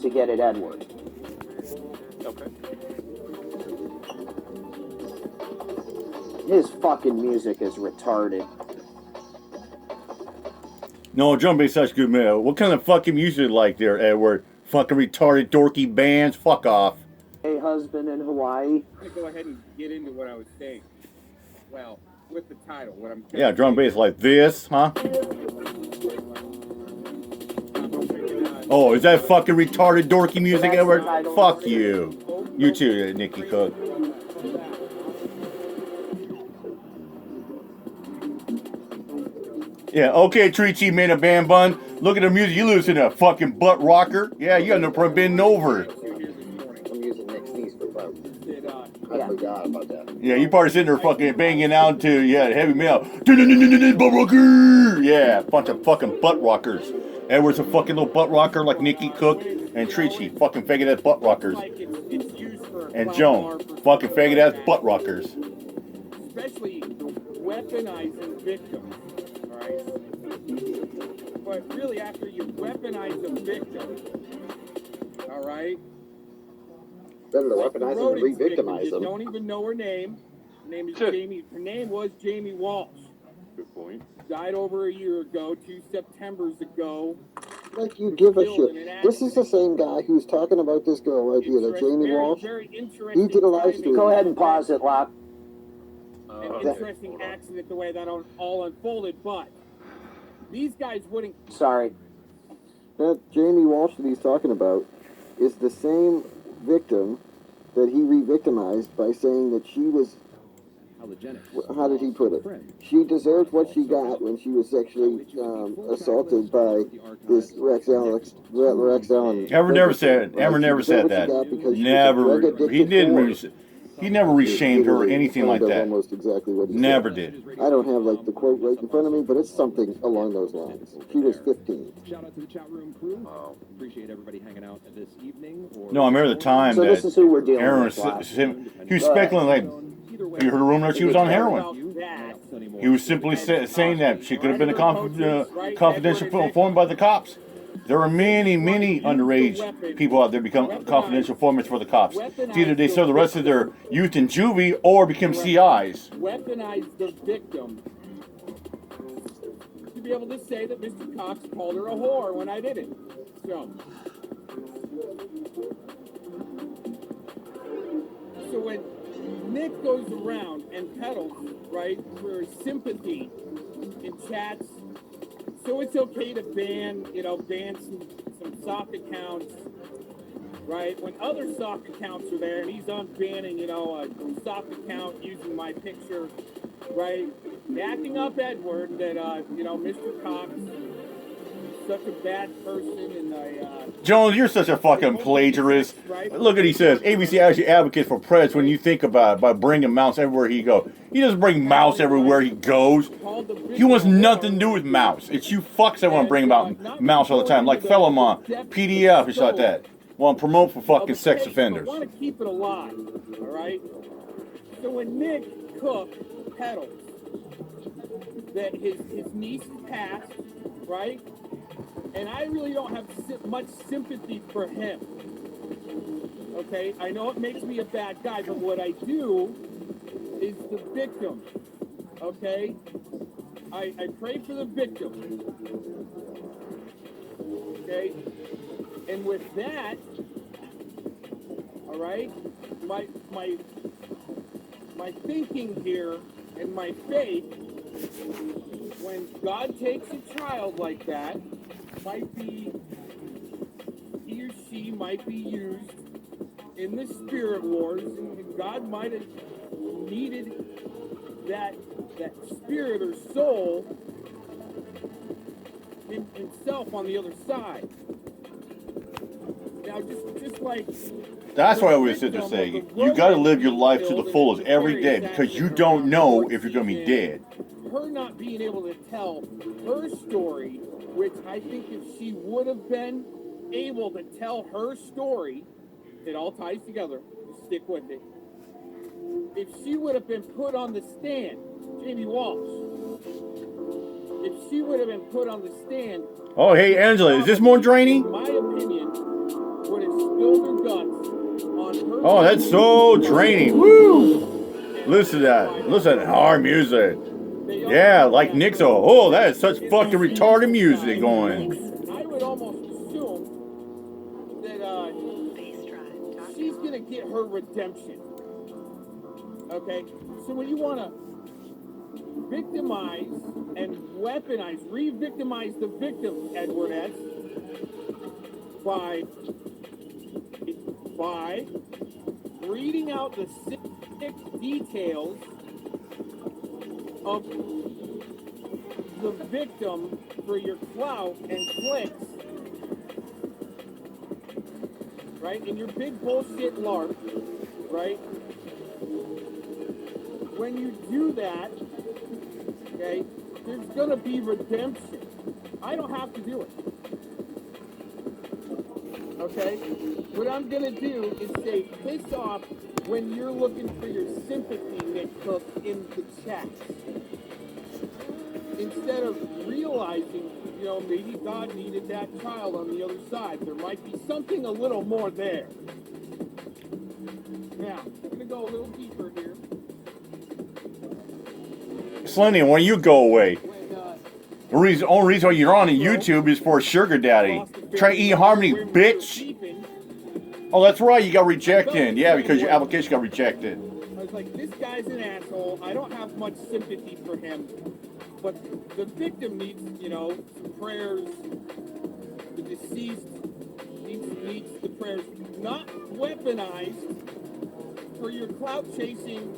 to get at Edward. Okay. His fucking music is retarded. No, drum bass such good man. What kind of fucking music like there, Edward? Fucking retarded, dorky bands. Fuck off. A husband in Hawaii. I'm gonna go ahead and get into what I was saying. Well, with the title, what I'm Yeah, drum bass like this, huh? Oh, is that fucking retarded, dorky music, Edward? Fuck you. You too, Nikki Cook. Yeah, okay, Treachy made a band bun. Look at the music you listen to, fucking butt rocker. Yeah, you got no problem bending over. I'm using Nick's knees for both. I forgot about that. Yeah, you probably sitting there fucking banging out to, yeah, heavy metal. Butt rocker! Yeah, bunch of fucking butt rockers. Edward's a fucking little butt rocker like Nikki Cook and Treachy, fucking faggot ass butt rockers. And Joan, fucking faggot ass butt rockers. Especially weaponizing victims. But really, after you weaponize a victim, all right? Better to weaponize them than re-victimize them. You don't even know her name. Her name is Jamie. Her name was Jamie Walsh. Good point. Died over a year ago, 2 Septembers ago. Like you give a shit. This is the same guy who's talking about this girl right here, that Jamie Walsh. He did a live stream. Go ahead and pause it, Locke. An interesting accident the way that all unfolded, but these guys wouldn't. Sorry. That Jamie Walsh that he's talking about is the same victim that he re-victimized by saying that she was, how did he put it? She deserved what she got when she was sexually assaulted by this Rex Allen. Ever never said that. Never. He didn't. He never reshamed her or anything like that. Almost exactly what he never said. did. I don't have like the quote right in front of me, but it's something along those lines. She was 15. Shout out to the chat room crew. Appreciate everybody hanging out this evening. No, I remember the time So that this is who we're dealing Aaron with, Locke. he was speculating like, you heard a rumor that she was on heroin. He was simply saying that she could have been a confidential informant by the cops. There are many, many underage people out there become confidential informants for the cops. It's either they serve the rest of their youth in juvie or become CIs. Weaponize the victim to be able to say that Mr. Cox called her a whore when I didn't. So when Nick goes around and peddles, right, for sympathy in chats, so it's okay to ban some sock accounts, right? When other sock accounts are there and he's unbanning, a sock account using my picture, right? Backing up Edward that, Mr. Cox is such a bad person and Jones, you're such a fucking plagiarist. Look at he says, ABC actually advocates for Preds when you think about it, by bringing Mouse everywhere he goes. He doesn't bring Mouse everywhere he goes. He wants nothing to do with Mouse. It's you fucks that want to bring about Mouse all the time, like Fellamon, PDF, and shit like that. Want to promote for fucking sex offenders. I want to keep it alive, all right? So when Nick Cook peddles that his niece passed, right? And I really don't have much sympathy for him. Okay? I know it makes me a bad guy, but what I do is the victim. Okay? I pray for the victim. Okay? And with that, all right, my thinking here and my faith, when God takes a child like that, he or she might be used in the spirit wars, and God might have needed that spirit or soul in himself on the other side. Now, just like that's why I always sit there and say, you got to live your life to the fullest every day because you don't know if you're going to be dead. Her not being able to tell her story, which I think if she would have been able to tell her story, it all ties together. Stick with it. If she would have been put on the stand, Jamie Walsh, if she would have been put on the stand. Oh, hey, Angela, is this more draining? In my opinion, Oh, that's so draining. Woo! Listen to that. Listen to our music. Yeah, like Nick's. Oh, that is such fucking retarded music going. I would almost assume that she's gonna get her redemption. Okay, so when you want to victimize and weaponize, re-victimize the victim, Edward S, by reading out the sick details of the victim for your clout and clicks, right? And your big bullshit LARP, right? When you do that, okay, there's gonna be redemption. I don't have to do it. Okay? What I'm gonna do is say, piss off when you're looking for your sympathy, Nick Cook, in the chat. Instead of realizing, you know, maybe God needed that child on the other side. There might be something a little more there. Now, I'm gonna go a little deeper here. Slendy, when you go away? The only reason why you're on YouTube is for sugar daddy. Try eHarmony, bitch. Oh, that's right. You got rejected. Yeah, because your application got rejected. I was like, this guy's an asshole. I don't have much sympathy for him. But the victim needs, you know, some prayers. The deceased needs the prayers. Not weaponized for your clout chasing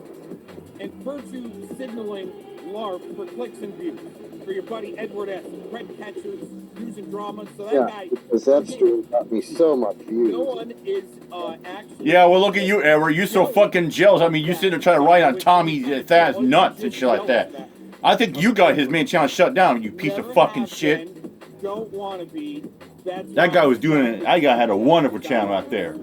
and virtue signaling LARP for clicks and views. For your buddy Edward S. Red catchers using drama. So that guy. Because that stream got me so much views. No one is actually. Yeah, well, look at you, Edward. You're so fucking jealous. I mean, you sit there trying to write on Tommy Thad's nuts and shit like that. I think you got his main channel shut down, you piece of fucking shit. Don't want to be. That guy was doing it. That guy had a wonderful channel out there.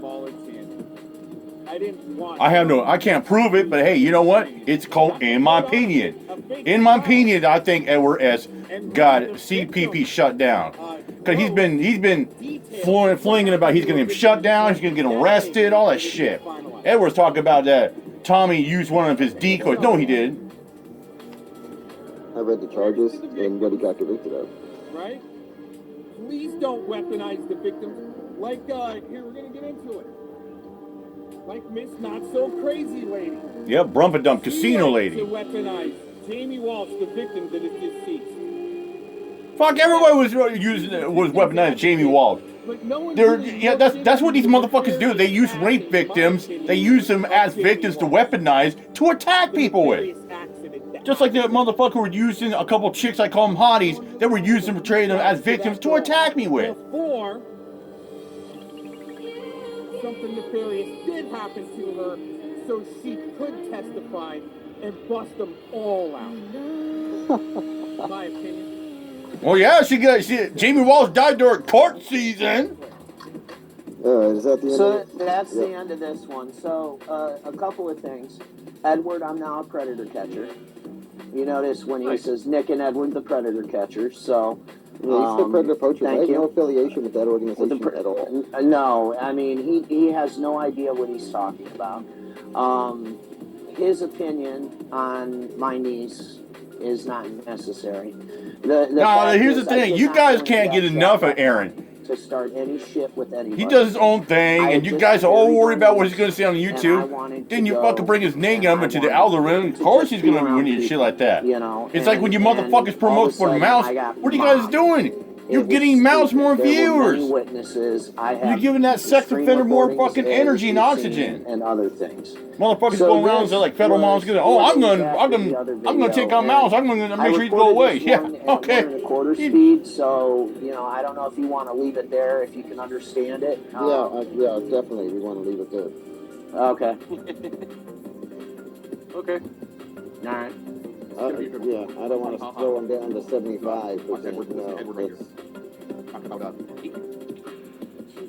I didn't want. I can't prove it, but hey, you know what? It's called, in my opinion. In my opinion, I think Edward S. got CPP shut down. Because he's been flinging about he's going to get him shut down, he's going to get arrested, all that shit. Edward's talking about that Tommy used one of his decoys. No, he didn't. I read the charges and what he got convicted of. Right? Please don't weaponize the victims. Like, here, we're going to get into it. Like Miss Not So Crazy Lady. Yep, Brumpadump Casino Lady. To weaponize Jamie Walsh, the victim that is deceased. Fuck, everybody was weaponizing Jamie Walsh. That's what these motherfuckers do. They use rape victims. They use them as victims to weaponize to attack people with. Just like the motherfucker were using a couple chicks, I call them hotties, they were using them, portraying them as victims to attack me with. Before something nefarious did happen to her, so she could testify and bust them all out. My opinion. Well, yeah, Jamie Walsh died during court season. Is that the end So of it? that's the end of this one. So a couple of things. Edward, I'm now a predator catcher. You notice when he says Nick and Edward, the predator catchers. So Yeah, he's the predator poacher. I have thank you. no affiliation with that organization at all. No, I mean he has no idea what he's talking about. His opinion on my niece is not necessary. Here's the thing. You guys can't get enough of Aaron. To start any shit with anybody. He does his own thing, and you guys are all worried about what he's going to say on YouTube. Then you fucking bring his name up into the algorithm. Of course he's going to be winning shit like that. You know, it's like when you motherfuckers promote for the mouse. What are you guys doing? You're getting mouse more viewers. You're giving that sex offender more fucking energy and oxygen. And other things. Motherfuckers go around and say like federal moms going, oh, I'm gonna take out mouse. I'm gonna make sure he go away. Yeah, okay. Quarter speed, so you know I don't know if you want to leave it there if you can understand it. Yeah, definitely. We want to leave it there. Okay. Okay. All right. Yeah, I don't want to throw him down to 75.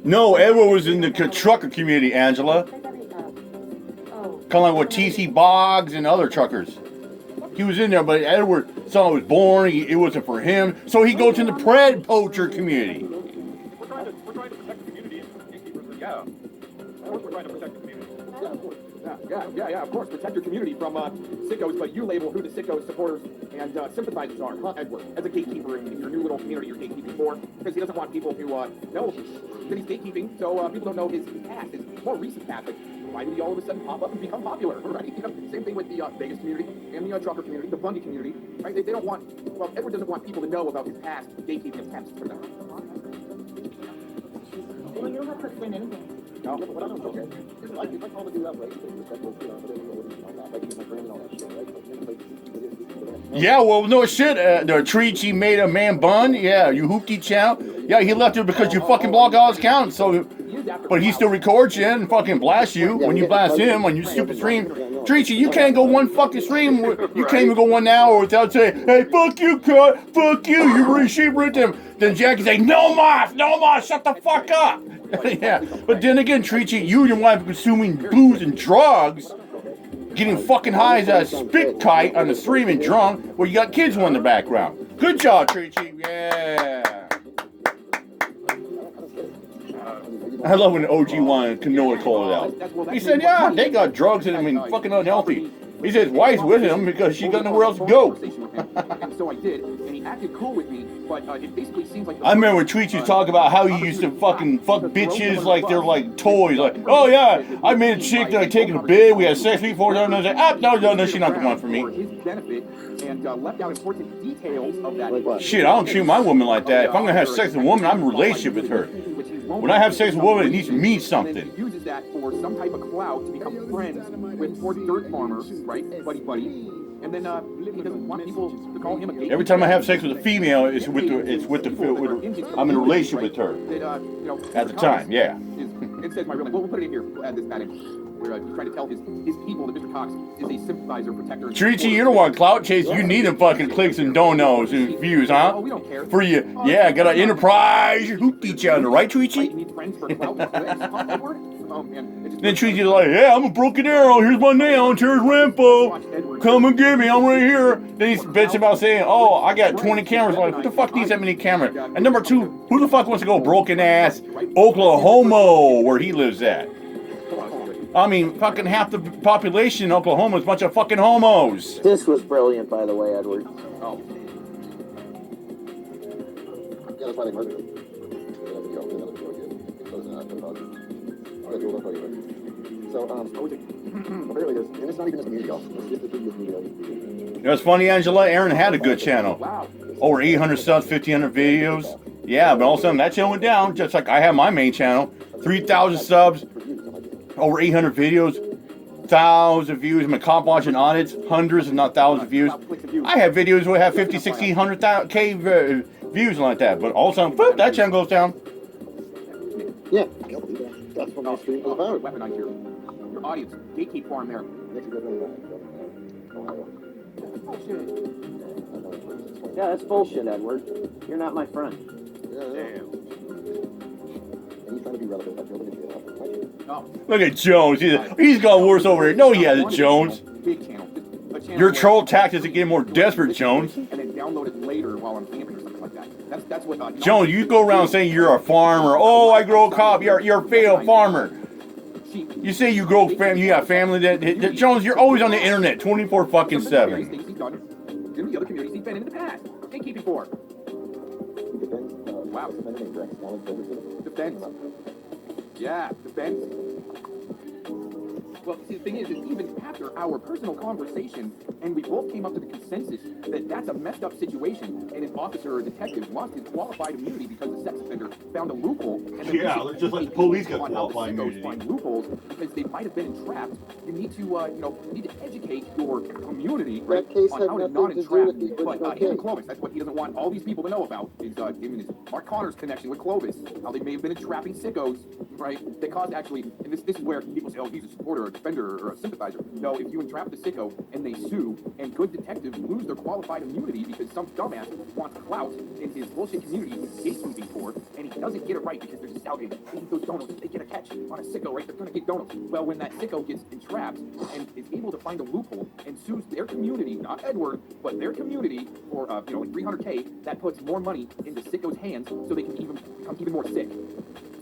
No, Edward was in the trucker community, Angela. Kind of like with TC Boggs and other truckers. He was in there, but Edward saw it was boring. It wasn't for him, so he goes in the pred poacher community. We're trying to protect the community and keep it. Yeah. course we're trying to protect the community. Yeah, of course. Yeah, of course. Protect your community from sickos, but you label who the sickos, supporters, and sympathizers are, huh, Edward? As a gatekeeper in your new little community you're gatekeeping for, because he doesn't want people to know that he's gatekeeping, so people don't know his past, his more recent past. Like, why did he all of a sudden pop up and become popular, right? You know, same thing with the Vegas community and the trucker community, the Bundy community, right? They don't want, well, Edward doesn't want people to know about his past gatekeeping attempts for them. Well, you don't have to explain anything. No, but I don't know. Okay. If I call to do that, right? Like my friend and all that shit, right? Yeah, well, no shit. The Treachy made a man bun. Yeah, you hooped each out. Yeah, he left it because you fucking blocked all his accounts. So, but he still records you and fucking blasts you when you blast him on your stupid stream. Treachy, you can't go one fucking stream. You can't even go 1 hour without saying, "Hey, fuck you, cut. Fuck you. You ripped him." Then Jackie's like, "No, Moth, shut the fuck up." Yeah, but then again, Treachy, you didn't want to be consuming booze and drugs, getting fucking high as a spit kite on the stream and drunk, where you got kids in the background. Good job, Treachy. Yeah. I love when OG wanted Canola called it out. He said, "Yeah, they got drugs and I mean, fucking unhealthy." He said his wife's with him because she got nowhere else to go. And so I did, and he acted cool with me, but it basically seems like... I remember when Treachy talk about how he used to fucking fuck bitches like they're like toys. Like, "Oh yeah, I made a chick that I take in a bed, we had sex before, and I was like, no, she's not the one for me." His benefit and left out important details of that. Shit, I don't treat my woman like that. If I'm gonna have sex with a woman, I'm in a relationship with her. When I have sex with a woman, it needs to mean something. He uses that for some type of clout to become friends with poor dirt farmers, right? Buddy. And then he doesn't want people to call him a gay. Every time I have sex with a female, I'm in a relationship with her. At the time, yeah. It says my real name. We'll put it in here. We'll add this back in. We're trying to tell his people that Mr. Cox is a sympathizer, protector. Treachy, you don't want clout chase. You need them fucking clicks and donos and views, huh? Oh, we don't care. For you, yeah, got an enterprise. Hoop each other, right, Treachy? You need friends for clout. Edward? Oh, man. Then Treachy's like, "Yeah, I'm a broken arrow. Here's my nail. And here's Rampo. Come and get me. I'm right here." Then he's bitching about saying, "Oh, I got 20 cameras." Like, who the fuck needs that many cameras? And number two, who the fuck wants to go broken ass Oklahoma, where he lives at? I mean, fucking half the population in Oklahoma is a bunch of fucking homos. This was brilliant, by the way, Edward. Oh. Yeah, that's why they murdered him. So, apparently there's, and it's not even this community, y'all. It's just the community. You know, it's funny, Angela. Aaron had a good channel. Over 800 subs, 1,500 videos. Yeah, but all of a sudden that channel went down, just like I have my main channel. 3,000 subs, over 800 videos, 1,000 views. I'm cop watching audits, hundreds, if not thousands of views. I have videos where I have 50, 60, 100K views like that. But all of a sudden, boop, that channel goes down. Yeah, that's what my stream was about. Weaponize your audience. Gatekeep for him there. Yeah, that's bullshit, Edward. You're not my friend. Damn. He's trying to be relevant. I feel like Look at Jones. He's gone worse over here. No, he hasn't, Jones. Your troll tactics are getting more desperate, Jones. And then download it later while I'm camping or something like that. That's what. Jones, you go around saying you're a farmer. Oh, I grow coffee. You're a failed farmer. You say you grow family. You got family. That Jones, you're always on the internet, 24 fucking 7. In the other communities he's been in the past. Gatekeeping for. Wow. Defense. Yeah, defense. Well, see, the thing is even after our personal conversation, and we both came up to the consensus that that's a messed up situation, and an officer or detective lost his qualified immunity because the sex offender found a loophole. And yeah, just like the police got qualified immunity. Find loopholes because they might have been entrapped. You need to, need to educate your community, right, on how to not entrap. But him and Clovis, that's what he doesn't want all these people to know about, is him and his Mark Connor's connection with Clovis, how they may have been entrapping sickos, right, that caused actually, and this is where people say, oh, he's a supporter or a defender or a sympathizer. No, if you entrap the sicko and they sue, and good detectives lose their qualified immunity because some dumbass wants clout in his bullshit community he's gatekeeping for, and he doesn't get it right because they're just out here, they eat those donuts, they get a catch on a sicko, right, they're gonna get donuts. Well, when that sicko gets entrapped and is able to find a loophole and sues their community, not Edward, but their community for, like 300K, that puts more money into sicko's hands so they can become even more sick.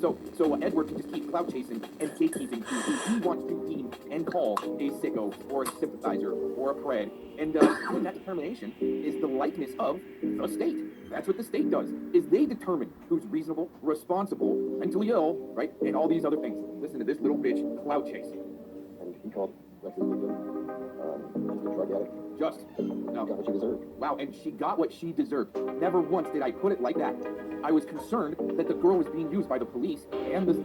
So Edward can just keep clout chasing and gatekeeping who he wants to deem and call a sicko or a sympathizer or a pred. And doing that determination is the likeness of the state. That's what the state does, is they determine who's reasonable, responsible, mentally ill, right, and all these other things. Listen to this little bitch clout chase. And he called Lex's victim, a drug addict. Just. No. Got what she deserved. Wow, and she got what she deserved. Never once did I put it like that. I was concerned that the girl was being used by the police and the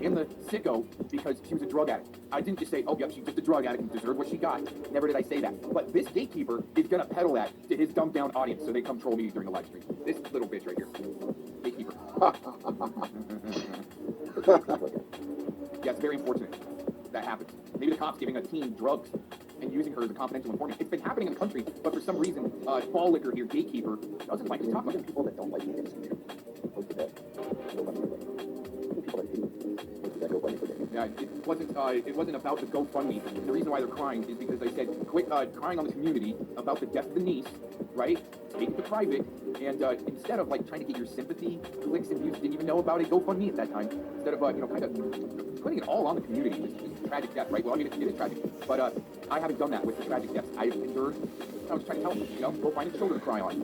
sicko because she was a drug addict. I didn't just say, oh, yep, she's just a drug addict and deserved what she got. Never did I say that. But this gatekeeper is going to peddle that to his dumbed down audience so they come troll me during the live stream. This little bitch right here. Gatekeeper. Yeah, it's very unfortunate that happens. Maybe the cops giving a teen drugs and using her as a confidential informant. It's been happening in the country, but for some reason, Fall Liquor here, gatekeeper, doesn't like to talk about it. People that don't like me in this community posted that GoFundMe thing. People that do posted that GoFundMe thing. Yeah, it wasn't about the GoFundMe. The reason why they're crying is because they said, quit crying on the community about the death of the niece, right? Take it to private, and instead of like trying to get your sympathy clicks and views, didn't even know about it, GoFundMe at that time. Instead of kind of putting it all on the community. It's a tragic death, right? Well, I mean, it is tragic, but I haven't done that with the tragic deaths I've endured. I was trying to help them, go find a shoulder to cry on.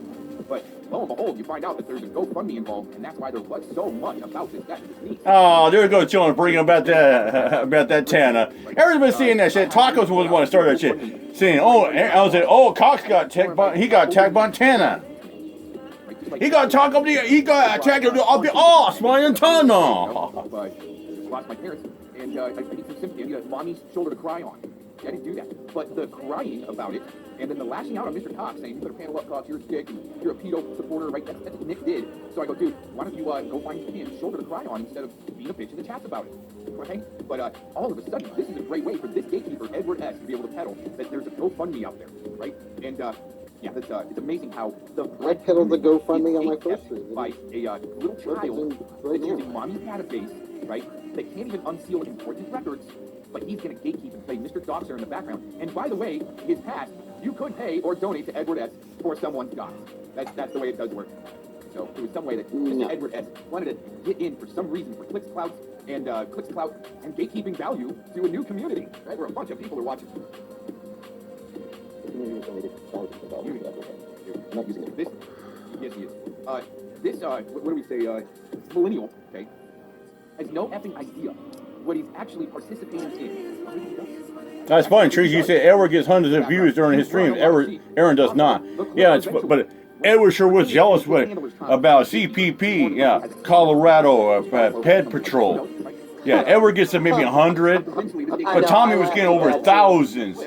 But lo and behold, you find out that there's a GoFundMe involved, and that's why there was so much about this death of this niece. Oh, there we go, John, bringing about that Tana. Everybody's seeing that shit. Tacos was the one that started that shit. Saying, I was saying, Cox got attacked by Tana. He got attacked up the ass by Tana. Lost my parents, and I need some sympathy. I need a mommy's shoulder to cry on. I didn't do that. But the crying about it, and then the lashing out on Mr. Cox, saying, you better panel up, Cox, you're a dick, and you're a pedo supporter, right? That's what Nick did. So I go, dude, why don't you go find him shoulder to cry on instead of being a bitch in the chats about it, right? But all of a sudden, this is a great way for this gatekeeper, Edward S., to be able to peddle that there's a GoFundMe out there, right? And, yeah, it's amazing how I peddled the GoFundMe on my first stream. By a little child that's using mommy's database, right? They can't even unseal important records, but he's going to gatekeep and play Mr. Doxer in the background. And by the way, his past, you could pay or donate to Edward S. for someone's dox. That's the way it does work. So it was some way that Mr. Edward S. wanted to get in for some reason for clicks, clout, and gatekeeping value to a new community, right? Where a bunch of people are watching. The community was donated thousands of dollars to that. I'm not using it. This, yes, he is. What do we say? Millennial, okay, has no effing idea what he's actually participating in. That's funny, Trees. You said Edward gets hundreds of views during his streams. Aaron does not. Yeah, but Edward sure was jealous about CPP. Yeah, Colorado, Ped Patrol. Yeah, Edward gets maybe 100, but Tommy was getting over thousands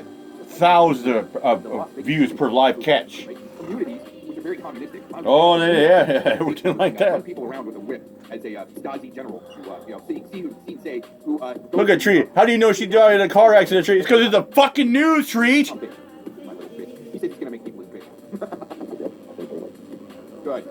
of views per live catch. Oh, yeah, everything like that. People around with a whip as a Stasi general to who look at Tree. How do you know she died in a car accident, Tree? It's because it's the fucking news, Tree. He said he's gonna make people his bitch. Good.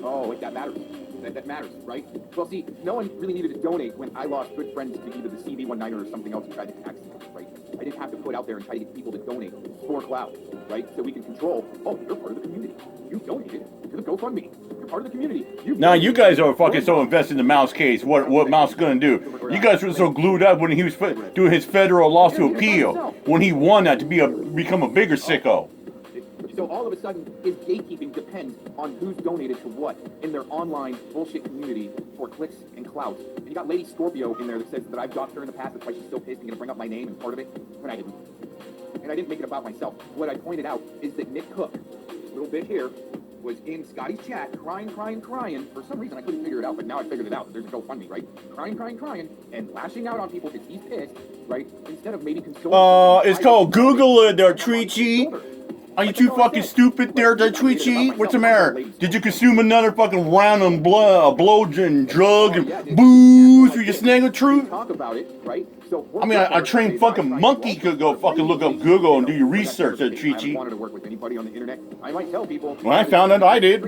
Oh, wait, that matters. That matters, right? Well, see, no one really needed to donate when I lost good friends to either the CV-19 or something else in tragic accident, right? I didn't have to put out there and try to get people to donate for clout, right? So we can control, you're part of the community. You donated to the GoFundMe. You're part of the community. Now you guys are fucking so invested in the Mouse case. What Mouse gonna do? You guys were so glued up when he was doing his federal lawsuit appeal. When he won that to become a bigger sicko. So all of a sudden, his gatekeeping depends on who's donated to what in their online bullshit community for clicks and clout. And you got Lady Scorpio in there that says that I've doxed her in the past, that's why she's still pissed and gonna bring up my name and part of it, when I didn't. And I didn't make it about myself. What I pointed out is that Nick Cook, this little bit here, was in Scotty's chat, crying. For some reason, I couldn't figure it out, but now I figured it out. There's a GoFundMe, right? Crying, and lashing out on people because he's pissed, right? Instead of maybe consoling. It's called Google it, there, Treachy. Are you too fucking stupid there, Tweechy? What's the matter? Did you consume another fucking round of blow and drug and booze for your snag of truth? Talk about it, right? So I mean, a trained fucking monkey could go fucking look up Google and do your research, Tweechy. I wanted to work with anybody on the internet. I might tell people. When I found out, I did.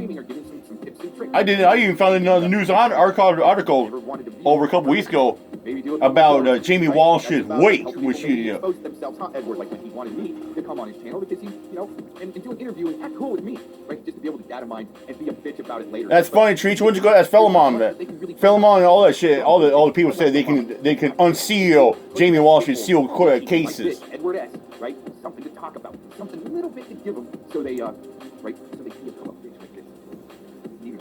I did. I even found another news article over a couple weeks ago Maybe do it about Jamie Walsh's weight, which she. Expose themselves, huh, Edward? Like when he wanted me to come on his channel because he, and do an interview and act cool with me, right? Just to be able to data mine and be a bitch about it later. That's funny, Treach. When'd you go? That's Philemon, Philemon and all that shit. All the people say they can unseal Jamie Walsh's sealed cases. Like Edward S. Right? Something to talk about, something a little bit to give them, so they right, so they can come up with like this.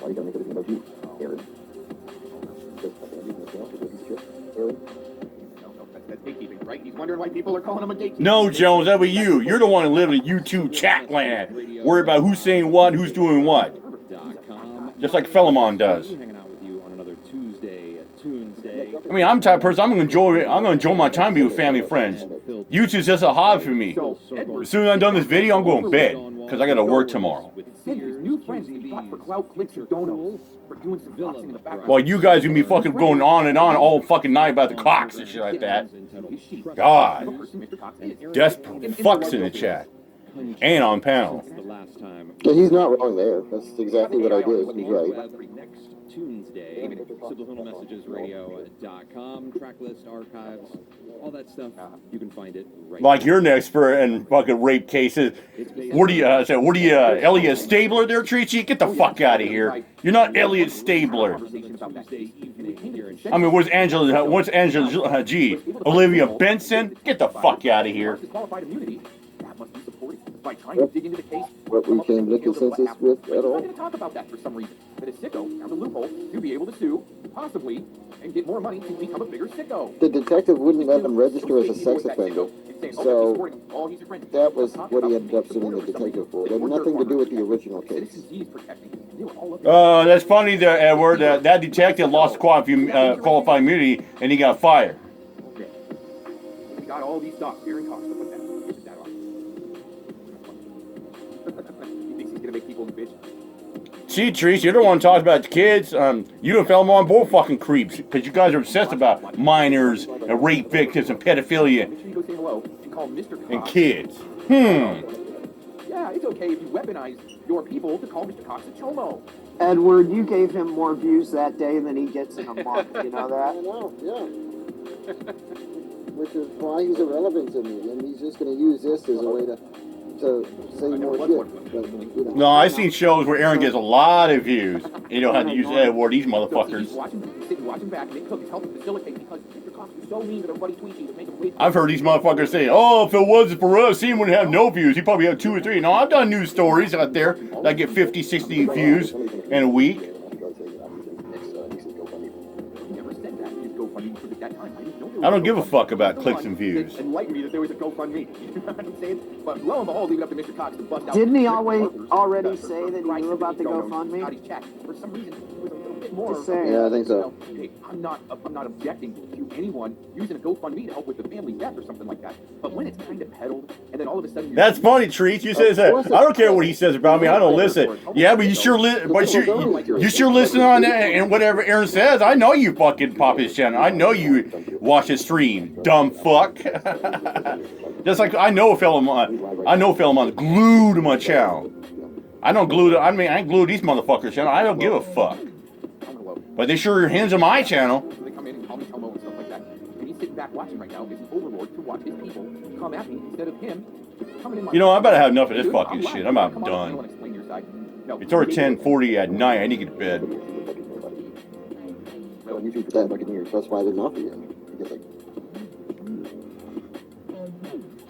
Why you gotta make everything about you, Aaron? Aaron? No, that's gatekeeping, right? He's wondering why people are calling him a gatekeeper. No, Jones, that was you. You're the one who lives in YouTube chat land. Worried about who's saying what, who's doing what. Just like Philemon does. I mean, I'm the type of person. I'm gonna enjoy my time with family and friends. YouTube's just a hobby for me. As soon as I'm done this video, I'm going to bed because I got to work tomorrow. Well, you guys gonna be fucking going on and on all fucking night about the cocks and shit like that. God, desperate fucks in the chat and on panel. Yeah, he's not wrong there. That's exactly what I did. He's right. Tuesday, subliminalmessagesradio.com, track list, archives, all that stuff. You can find it right Like now. you're an expert in fucking rape cases. What do you, Elliot Stabler there, Treachy? Get the fuck out of here. You're not Elliot Stabler. I mean, what's Angela G? Olivia Benson? Get the fuck out of here. What we came to consensus with at all. I'm going to talk about that for some reason. That a sicko found a loophole to be able to sue, possibly, and get more money to become a bigger sicko. The detective wouldn't let him register as a sex offender, so that was what he ended up suing the detective for. It had nothing to do with the original case. That's funny, there, Edward. That detective lost qualified immunity and he got fired. Okay. We got all these docs here in Cox to put that on. He thinks he's gonna make people bitch. See, Treese, you're the one talking about the kids. You and Philemon both fucking creeps because you guys are obsessed about minors and rape victims and pedophilia and kids. Yeah, it's okay if you weaponize your people to call Mr. Cox a chomo. Edward, you gave him more views that day than he gets in a month. You know that? I know, yeah. Which is why he's irrelevant to me, and he's just going to use this as a way to say more shit. But, No, I've seen shows where Aaron gets a lot of views. You know how to use Edward, these motherfuckers. I've heard these motherfuckers say, oh, if it wasn't for us, he wouldn't have no views. He probably have 2 or 3. No, I've done news stories out there that get 50, 60 views in a week. I don't give a fuck about clicks and views. Enlighten me that there was a GoFundMe. You know what I'm saying? But lo and behold, leave it up to Mr. Cox to bust out. Didn't he already say that he knew about the GoFundMe? For some reason, it was a little bit more. Just saying. Yeah, I think so. Hey, I'm not objecting to anyone using a GoFundMe to help with the family death or something like that. But when it's kind of peddled, and then all of a sudden, That's funny, Treat. You says that. I don't care what he says about me. I don't listen. Yeah, but you sure you sure listen on that and whatever Aaron says. I know you fucking pop his channel. I know you watch his stream, dumb fuck. Just like I know Philemon's glued to my channel. I ain't glued to these motherfuckers' channel. I don't give a fuck. But they sure hinge on my channel. So they come in and call me Tomo and stuff like that. And he's sitting back watching right now as an overlord to watch his people come at me instead of him coming in my... You know, I better have enough of this fucking shit. I'm about Come on, done. you wanna explain your side? No. It's already 10:40 at night. I need to get to bed. Well, YouTube for that fucking years. That's why I didn't offer you. Because, like,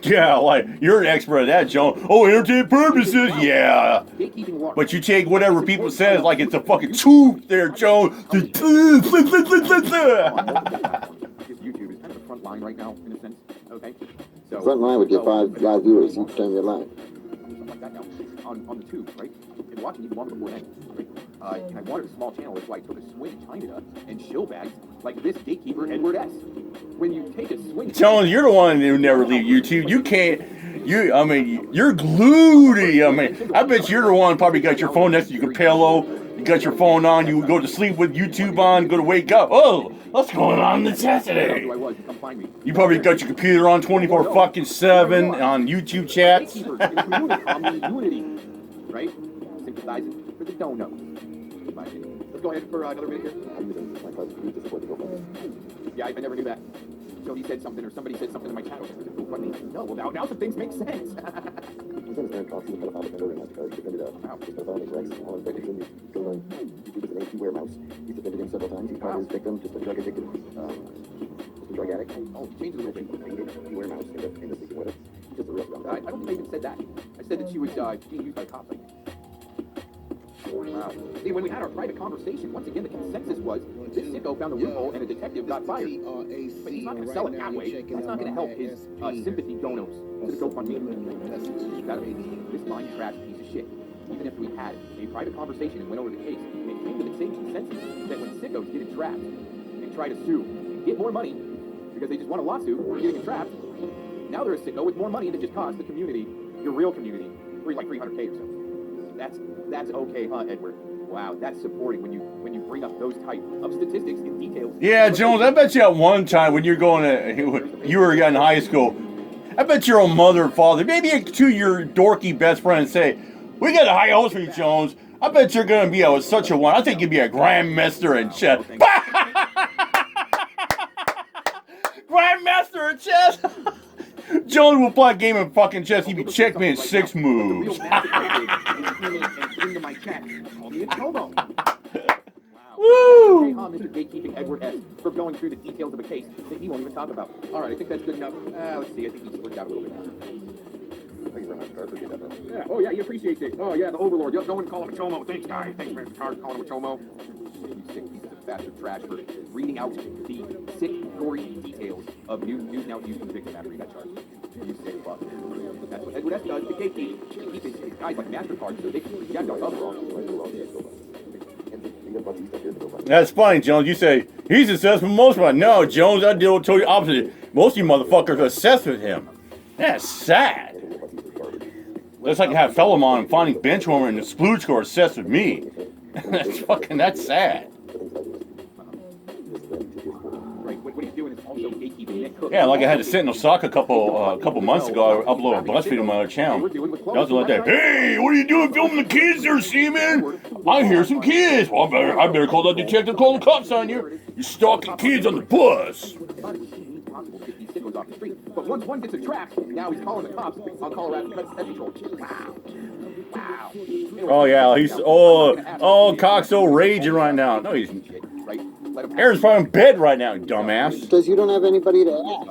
Yeah, like, you're an expert at that, Joan. Oh, entertainment purposes? Yeah. But you take whatever people says like it's a fucking truth there, Joan. YouTube is kind of the front line right now, in a sense. Okay? So, front line would get five viewers each time you're live. Something like that now. On the tube, right? And watching even longer before then. Right? And I wanted a small channel, that's why I took a swing at China and shill bags like this gatekeeper Edward S. When you take a swing... Joan, you're the one who never leave YouTube. You can't... you're glued to... I bet you're the one probably got your phone next to your pillow. You got your phone on. You go to sleep with YouTube on. Go to wake up. Oh, what's going on in the today? You probably got your computer on 24/7 on YouTube chats. Right? Sympathizing for the donuts. go ahead for another minute here. Yeah, I never knew that. So he said something, or somebody said something in my chat. No, well, now some things make sense. He's defended him several times. He's caught his victim, just a drug addicted, just a drug addict. Oh, he changed the little thing. Beware mouse in the sleeping with it. Just a real drug. I don't think I even said that. I said that she was being used by cops. Wow. See, when we had our private conversation, once again, the consensus was this sicko found a loophole and a detective got fired. But he's not going to sell it that way. That's not going to help his sympathy donos to the GoFundMe. This lying trash piece of shit. Even if we had a private conversation and went over the case, it came to the same consensus that when sickos get entrapped and try to sue and get more money because they just want a lawsuit for getting entrapped, now they're a sicko with more money that just cost the community, your real community, like $300K or so. That's okay, huh, Edward? Wow, that's supporting when you bring up those type of statistics and details. Yeah, Jones, I bet you at one time when you're going to, you were in high school, I bet your own mother and father, maybe to your dorky best friend and say, we got a high hopes for you, Jones. I bet you're going to be such a one. I think you'd be a grandmaster in chess. Grandmaster in chess? Jones will play a game of fucking chess. He'd be checkmate in 6 moves. Woo! Okay, Mr. Gatekeeping Edward S. for going through the details of a case that he won't even talk about. All right, I think that's good enough. Let's see. I think he's worked out a little bit. Thank you very much. I appreciate that, bro. Yeah. Oh, yeah, he appreciates it. Oh, yeah, the Overlord. Yep, no one call him a chomo. Thanks, guy. Thanks, Mr. Card, calling him a chomo. You sick pieces of bastard trash for reading out the sick, gory details of News Now using victim after he got charged. You sick fuck. That's what Edward S. does to gatekeep. Keep his guys like MasterCard so they can reject our other wrongs. That's funny, Jones. You say, he's obsessed with most of it. No, Jones, I deal with totally opposite. Most of you motherfuckers are obsessed with him. That's sad. That's like I have Fellamon and finding Benchwarmer and the Sploooge score obsessed with me. That's sad. Right, what he's doing is also gatekeeping Nick Cook. Yeah, like I had to sit in Osaka a couple months ago. I uploaded a BuzzFeed on my other channel. I was like that. Hey, what are you doing filming the kids there, Seaman? I hear some kids. Well, I better call that detective, call the cops on you. You're stalking kids on the bus. Off the street. But once one gets entrapped, now he's calling the cops on Colorado Pest Control. Wow. Wow. Oh, yeah, he's, Cox's so raging right now. No, he's, Aaron's probably in bed right now, dumbass. Because you don't have anybody to ask.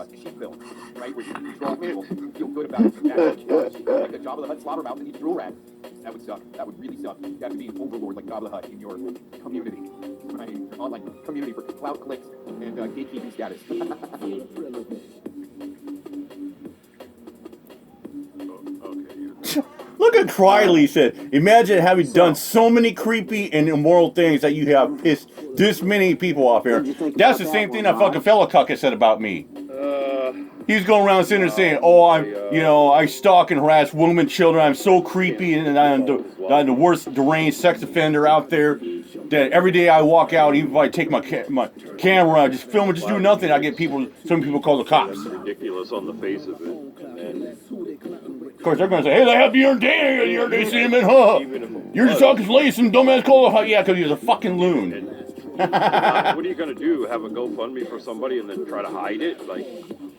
Right, where you control people, feel good about it. Like the Jabba the Hutt slaughtermouth and each drool rat. That would suck. That would really suck. You have to be an overlord like Jabba the Hutt in your community. Right? On like community for clout clicks and gatekeeping status. Look at Criley said, imagine having done so many creepy and immoral things that you have pissed this many people off here. That's the same thing that fucking fella cucker said about me. He's going around sitting there saying, oh, I stalk and harass women, children, I'm so creepy, and I'm the worst deranged sex offender out there, that every day I walk out, even if I take my camera, I just film it, just do nothing, I get some people call the cops. Ridiculous on the face of it. Of course, they're going to say, hey, they have your day, Seaman, huh? You're just talking lace and dumbass call, huh? Yeah, because he was a fucking loon. What are you going to do? Have a GoFundMe for somebody and then try to hide it? Like,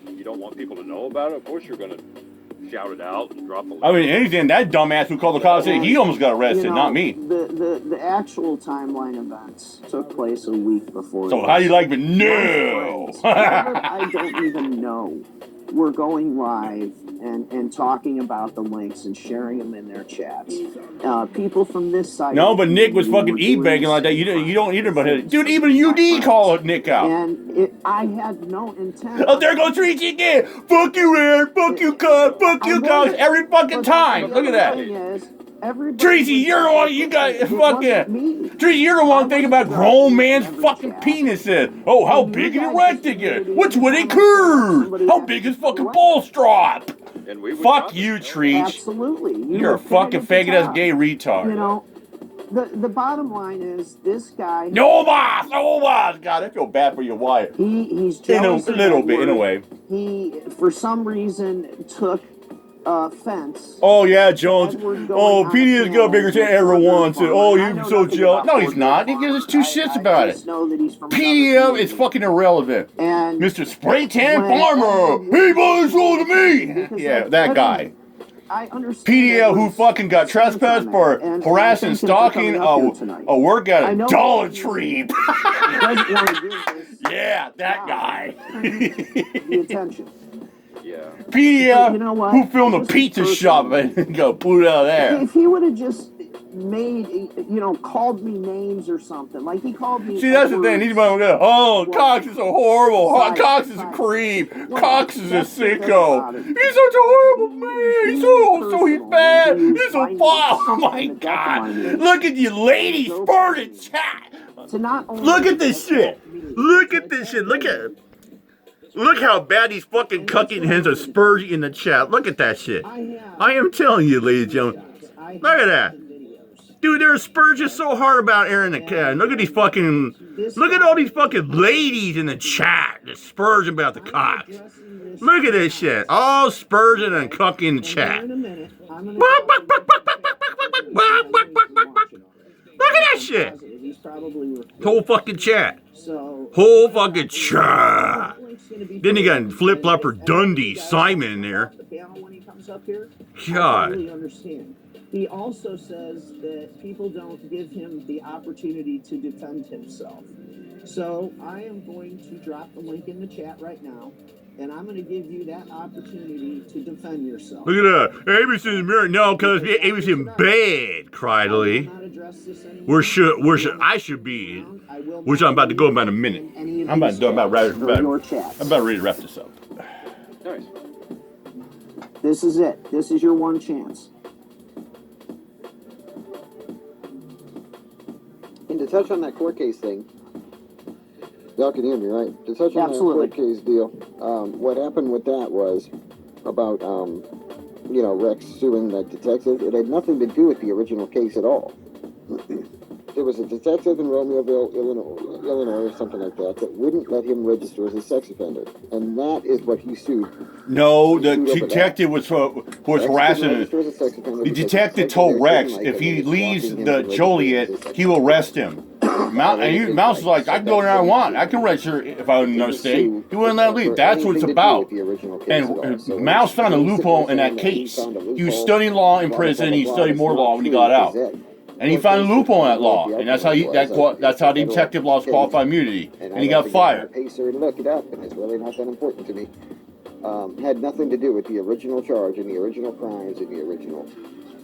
you don't want people to know about it? Of course you're going to shout it out and drop a link. I mean, anything, that dumbass who called the cops, he almost got arrested, not me. The actual timeline events took place a week before. So how do you like me? No! I don't even know. We're going live and talking about the links and sharing them in their chats. People from this side. No, but Nick was fucking e-begging like that. You don't either, but dude, even UD called Nick out. And I had no intent. Oh, there goes Reach again. Fuck you, Aaron. Fuck you, cunt. Fuck you, cunt. Every fucking time. Look at that. Tracy, you're the one. You got fucking. Tracy, you're the one thinking about grown man's fucking penises. Oh, how big and erect it is. Which way they curve? How big is fucking ball strap? Fuck you, Treach. Absolutely. You're a fucking faggot-ass gay retard. You know, the bottom line is this guy. No boss. God, I feel bad for your wife. He's jealous in a little bit, in a way. He, for some reason, took fence. Oh yeah, Jones. Edward going Oh, on PD a has got a bigger panel than ever with wants it. Farmer. Oh, I you're know so nothing jealous. about No, he's Fort not. He Farmer. gives us two shits I about it. just know that he's from PDF another is community. fucking irrelevant. And Mr. Spray Tan when Farmer, Edward he was was sold to me. because Yeah, that Edward- guy. I understand PDL who Edward's fucking got stance on trespassed that, for and harassing and I thank him for stalking coming up here tonight. a work at I a know Dollar he Tree. doesn't want to give this Yeah, that guy. the attention. Yeah. PDL You know what? who filmed a Just pizza personally, shop and go boot out of there. If he would have just made, called me names or something, like he called me. See, that's the thing. These people go, oh, Cox is so horrible. Side- Cox is a side- creep. Well, Cox is a that's what sicko. about it. He's such a horrible man. He's so he's bad. He's so Finding foul. Oh something my to define God. it. Look at you ladies spurting chat. To not only Look at this shit. Look at this shit. Look how bad these fucking cucking hens are spurging in the chat. Look at that shit. I am telling you, ladies and gentlemen. Look at that. Dude, they're spurging so hard about Aaron the cat. Look at these fucking... Look at all these fucking ladies in the chat. They're spurging about the Cox. Look at this shit. All spurging and cucking in the chat. Look at that shit. Whole fucking chat. Whole fucking chat. Then you got Flip Flopper Dundee Simon in there. God. He also says that people don't give him the opportunity to defend himself. So I am going to drop the link in the chat right now, and I'm going to give you that opportunity to defend yourself. Look at that. Able's in the mirror. No, because Able's in bed, cried Lee. Where should I should be? Which I'm about to go in about a minute. I'm about ready to wrap this up. Nice. This is it. This is your one chance. And to touch on that court case thing, y'all can hear me, right? To touch on Absolutely. that court case deal, what happened with that was about, Rex suing that detective. It had nothing to do with the original case at all. There was a detective in Romeoville, Illinois, or something like that wouldn't let him register as a sex offender, and that is what he sued. No, the detective was harassing him. The detective told Rex if he leaves the Joliet, he will arrest him. Mouse was like, I can go where I want. I can register if I was in another state. He wouldn't let him leave. That's what it's about. And Mouse found a loophole in that case. He was studying law in prison. He studied more law when he got out. And he found a loophole in that law, and that's how the detective lost qualified immunity, and he got fired. Pacer and look it up, and it's really not that important to me. Had nothing to do with the original charge and the original crimes in the original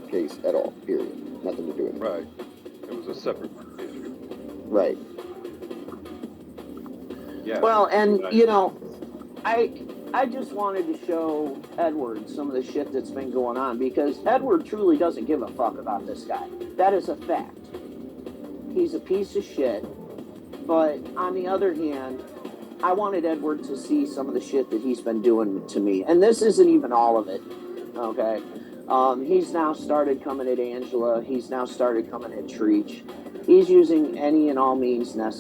case at all. Period. Nothing to do with it. Right. It was a separate issue. Right. Yeah. Well, and I just wanted to show Edward some of the shit that's been going on, because Edward truly doesn't give a fuck about this guy. That is a fact. He's a piece of shit. But on the other hand, I wanted Edward to see some of the shit that he's been doing to me. And this isn't even all of it. Okay? He's now started coming at Angela. He's now started coming at Treach. He's using any and all means necessary